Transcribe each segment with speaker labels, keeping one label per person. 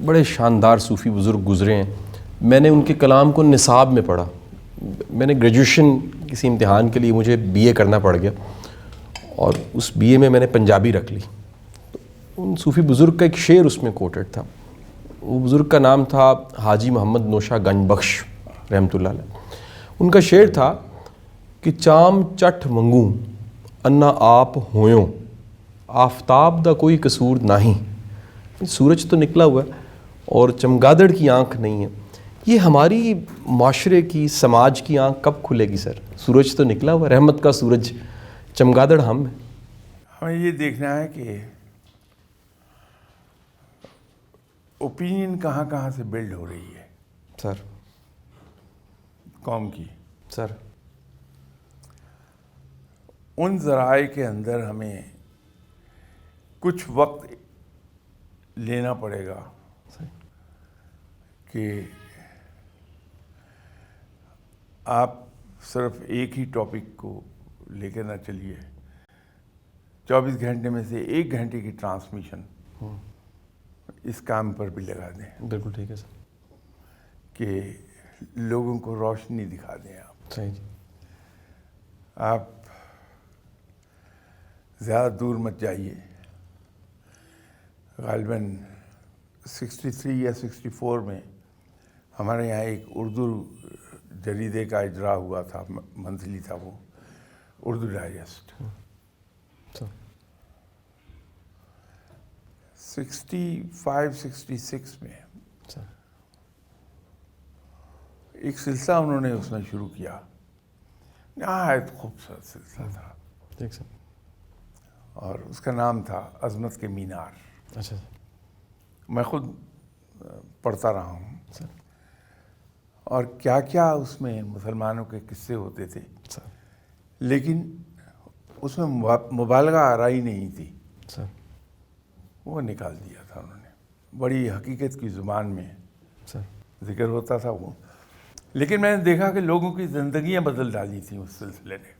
Speaker 1: بڑے شاندار صوفی بزرگ گزرے ہیں. میں نے ان کے کلام کو نصاب میں پڑھا. میں نے گریجویشن کسی امتحان کے لیے مجھے بی اے کرنا پڑ گیا اور اس بی اے میں نے پنجابی رکھ لی. ان صوفی بزرگ کا ایک شعر اس میں کوٹڈ تھا. وہ بزرگ کا نام تھا حاجی محمد نوشا گنج بخش رحمۃ اللہ علیہ. ان کا شعر تھا کہ چام چٹ منگوں انا آپ ہویوں آفتاب دا کوئی قصور نہیں. سورج تو نکلا ہوا ہے اور چمگادڑ کی آنکھ نہیں ہے. یہ ہماری معاشرے کی سماج کی آنکھ کب کھلے گی سر؟ سورج تو نکلا ہوا ہے، رحمت کا سورج، چمگادڑ ہم ہیں.
Speaker 2: ہمیں یہ دیکھنا ہے کہ اوپینین کہاں کہاں سے بلڈ ہو رہی ہے
Speaker 1: سر.
Speaker 2: قوم کی.
Speaker 1: سر
Speaker 2: ان ذرائع کے اندر ہمیں کچھ وقت لینا پڑے گا کہ آپ صرف ایک ہی ٹاپک کو لے کے نہ چلیے. 24 گھنٹے میں سے 1 گھنٹے کی ٹرانسمیشن اس کام پر بھی لگا دیں.
Speaker 1: بالکل ٹھیک ہے سر.
Speaker 2: کہ لوگوں کو روشنی دکھا دیں. آپ
Speaker 1: صحیح جی.
Speaker 2: آپ زیادہ دور مت جائیے. غالباً 63 یا 64 میں ہمارے یہاں ایک اردو جریدے کا اجرا ہوا تھا، منتھلی تھا وہ، اردو ڈائجسٹ. 65-66 میں ایک سلسلہ انہوں نے اس میں شروع کیا. نہایت خوبصورت سلسلہ تھا.
Speaker 1: ٹھیک سر.
Speaker 2: اور اس کا نام تھا عظمت کے مینار.
Speaker 1: اچھا
Speaker 2: میں خود پڑھتا رہا ہوں
Speaker 1: سر.
Speaker 2: اور کیا کیا اس میں مسلمانوں کے قصے ہوتے تھے، لیکن اس میں مبالغہ آرائی نہیں تھی.
Speaker 1: سر
Speaker 2: وہ نکال دیا تھا انہوں نے. بڑی حقیقت کی زبان میں
Speaker 1: سر
Speaker 2: ذکر ہوتا تھا وہ. لیکن میں نے دیکھا کہ لوگوں کی زندگیاں بدل ڈالی تھیں اس سلسلے نے.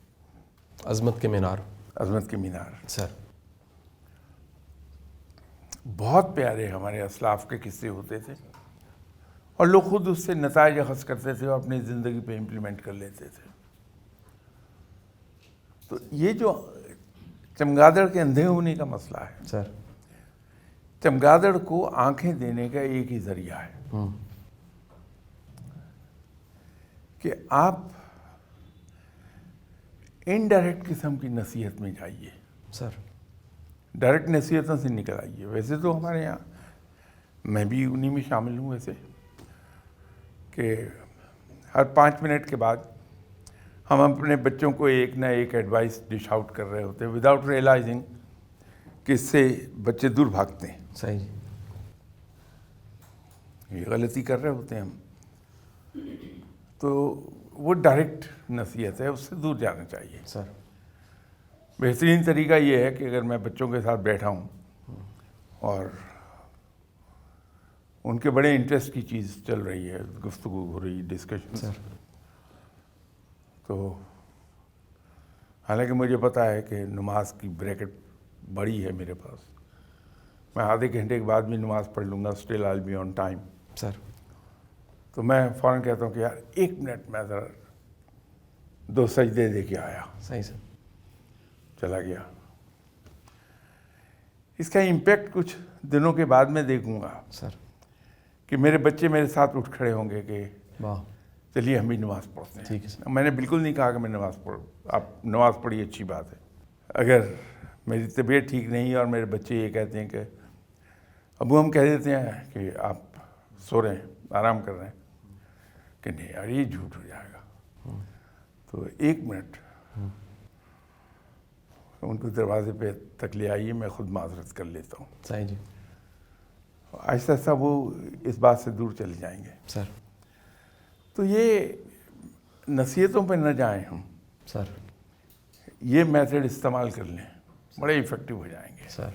Speaker 1: عظمت کے مینار.
Speaker 2: عظمت کے مینار
Speaker 1: سر
Speaker 2: بہت پیارے ہمارے اسلاف کے قصے ہوتے تھے اور لوگ خود اس سے نتائج اخذ کرتے تھے اور اپنی زندگی پہ امپلیمنٹ کر لیتے تھے. تو یہ جو چمگادڑ کے اندھے ہونے کا مسئلہ ہے،
Speaker 1: سر
Speaker 2: چمگادڑ کو آنکھیں دینے کا ایک ہی ذریعہ ہے کہ آپ انڈائریکٹ قسم کی نصیحت میں جائیے.
Speaker 1: سر
Speaker 2: ڈائریکٹ نصیحتوں سے نکل آئیے. ویسے تو ہمارے یہاں میں بھی انہی میں شامل ہوں ویسے کہ ہر 5 منٹ کے بعد ہم اپنے بچوں کو ایک نہ ایک ایڈوائس ڈش آؤٹ کر رہے ہوتے ہیں وداؤٹ ریئلائزنگ کہ اس سے بچے دور بھاگتے ہیں.
Speaker 1: صحیح جی.
Speaker 2: یہ غلطی کر رہے ہوتے ہیں ہم. تو وہ ڈائریکٹ نصیحت ہے، اس سے دور جانا چاہیے.
Speaker 1: سر
Speaker 2: بہترین طریقہ یہ ہے کہ اگر میں بچوں کے ساتھ بیٹھا ہوں اور ان کے بڑے انٹرسٹ کی چیز چل رہی ہے، گفتگو ہو رہی، ڈسکشن، تو حالانکہ مجھے پتا ہے کہ نماز کی بریکٹ بڑی ہے میرے پاس، میں آدھے گھنٹے کے بعد بھی نماز پڑھ لوں گا، still I be on time.
Speaker 1: Sir
Speaker 2: تو میں فوراً کہتا ہوں کہ یار 1 منٹ میں ذرا 2 سجدے دے کے آیا.
Speaker 1: صحیح سر.
Speaker 2: چلا گیا. اس کا امپیکٹ کچھ دنوں کے بعد میں دیکھوں گا
Speaker 1: سر
Speaker 2: کہ میرے بچے میرے ساتھ اٹھ کھڑے ہوں گے کہ
Speaker 1: واہ
Speaker 2: چلیے ہم بھی نماز پڑھتے ہیں.
Speaker 1: ٹھیک ہے سر.
Speaker 2: میں نے بالکل نہیں کہا کہ میں نماز پڑھوں. آپ نماز پڑھی اچھی بات ہے. اگر میری طبیعت ٹھیک نہیں اور میرے بچے یہ کہتے ہیں کہ ابو ہم کہہ دیتے ہیں کہ آپ سو رہے ہیں، آرام کر رہے ہیں، کہ نہیں یار یہ جھوٹ ہو جائے گا، تو 1 منٹ ان کو دروازے پہ تک لے آئیے، میں خود معذرت کر لیتا ہوں.
Speaker 1: صحیح جی.
Speaker 2: آہستہ آہستہ وہ اس بات سے دور چلے جائیں گے.
Speaker 1: سر
Speaker 2: تو یہ نصیحتوں پہ نہ جائیں ہم.
Speaker 1: سر
Speaker 2: یہ میتھڈ استعمال کر لیں، بڑے افیکٹو ہو جائیں گے.
Speaker 1: سر